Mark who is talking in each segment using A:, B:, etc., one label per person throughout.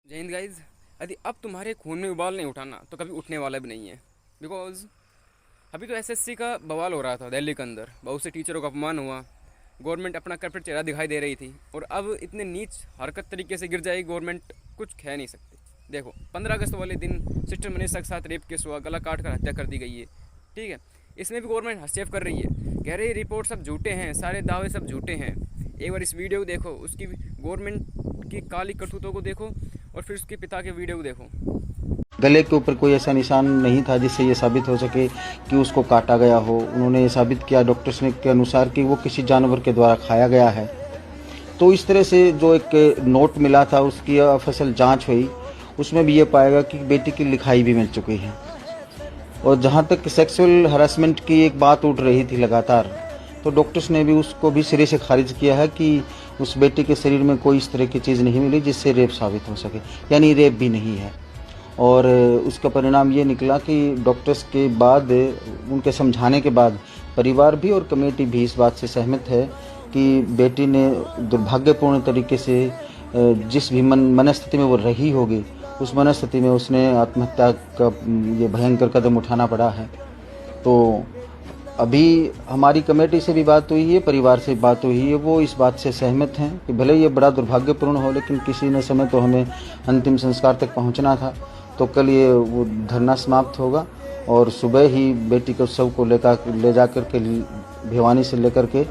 A: जय हिंद गाइज। यदि अब तुम्हारे खून में उबाल नहीं उठाना तो कभी उठने वाला भी नहीं है। बिकॉज अभी तो एसएससी का बवाल हो रहा था दिल्ली के अंदर, बहुत से टीचरों का अपमान हुआ, गवर्नमेंट अपना करप्ट चेहरा दिखाई दे रही थी, और अब इतने नीच हरकत तरीके से गिर जाएगी गवर्नमेंट, कुछ कह नहीं सकती। देखो 15 अगस्त वाले दिन सिस्टर मनीषा के साथ रेप केस हुआ, गला काट कर हत्या कर दी गई है। ठीक है, इसमें भी गवर्नमेंट हस्तक्षेप कर रही है, कह रही है रिपोर्ट सब झूठे हैं, सारे दावे सब झूठे हैं। एक बार इस वीडियो को देखो, उसकी गवर्नमेंट की काली करतूतों को देखो, और फिर उसके पिता के वीडियो को देखो।
B: गले के ऊपर कोई ऐसा निशान नहीं था जिससे ये साबित हो सके कि उसको काटा गया हो। उन्होंने ये साबित किया डॉक्टर्स ने के अनुसार कि वो किसी जानवर के द्वारा खाया गया है। तो इस तरह से जो एक नोट मिला था उसकी अफसल जांच हुई, उसमें भी ये पाएगा कि बेटी की लिखाई भी मिल चुकी है। और जहाँ तक सेक्सुअल हरासमेंट की एक बात उठ रही थी लगातार, तो डॉक्टर्स ने भी उसको भी सिरे से खारिज किया है कि उस बेटी के शरीर में कोई इस तरह की चीज़ नहीं मिली जिससे रेप साबित हो सके, यानी रेप भी नहीं है। और उसका परिणाम ये निकला कि डॉक्टर्स के बाद, उनके समझाने के बाद, परिवार भी और कमेटी भी इस बात से सहमत है कि बेटी ने दुर्भाग्यपूर्ण तरीके से जिस भी मनस्थिति में वो रही होगी, उस मनस्थिति में उसने आत्महत्या का ये भयंकर कदम उठाना पड़ा है। तो अभी हमारी कमेटी से भी बात हुई है, परिवार से बात हुई है, वो इस बात से सहमत हैं कि भले ये बड़ा दुर्भाग्यपूर्ण हो, लेकिन किसी न समय तो हमें अंतिम संस्कार तक पहुंचना था। तो कल ये वो धरना समाप्त होगा और सुबह ही बेटी के उत्सव को ले जाकर के भिवानी से लेकर के।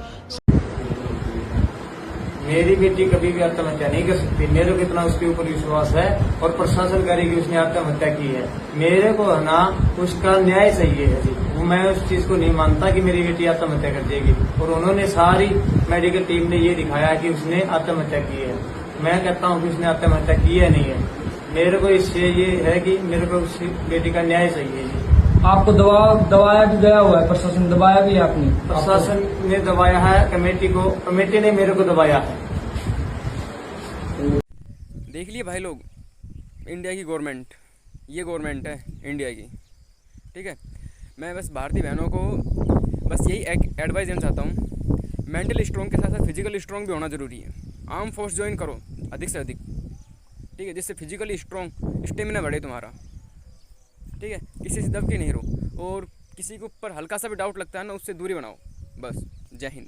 C: मेरी बेटी कभी भी आत्महत्या नहीं कर सकती। मेरे को इतना उसके ऊपर विश्वास है, और प्रशासन करेगी उसने आत्महत्या की है। मेरे को ना उसका न्याय चाहिए है जी। मैं उस चीज को नहीं मानता कि मेरी बेटी आत्महत्या कर देगी, और उन्होंने सारी मेडिकल टीम ने ये दिखाया कि उसने आत्महत्या की है। मैं कहता हूँ कि उसने आत्महत्या की है नहीं है। मेरे को इससे ये है कि मेरे को उस बेटी का न्याय चाहिए जी।
D: आपको दबाया भी गया हुआ है, प्रशासन दबाया भी है आपने?
C: प्रशासन ने दबाया है कमेटी को, कमेटी ने मेरे को दबाया है।
A: देख लिए भाई लोग, इंडिया की गवर्नमेंट, ये गवर्नमेंट है इंडिया की। ठीक है, मैं बस भारतीय बहनों को बस यही एडवाइस देना चाहता हूँ, मेंटल स्ट्रॉन्ग के साथ साथ फिजिकली स्ट्रॉन्ग भी होना ज़रूरी है। आर्म फोर्स ज्वाइन करो अधिक से अधिक, ठीक है, जिससे फिजिकली स्ट्रॉन्ग स्टेमिना बढ़े तुम्हारा। ठीक है, किसी से दब के नहीं रहो, और किसी के ऊपर हल्का सा भी डाउट लगता है ना, उससे दूरी बनाओ। बस, जय हिंद।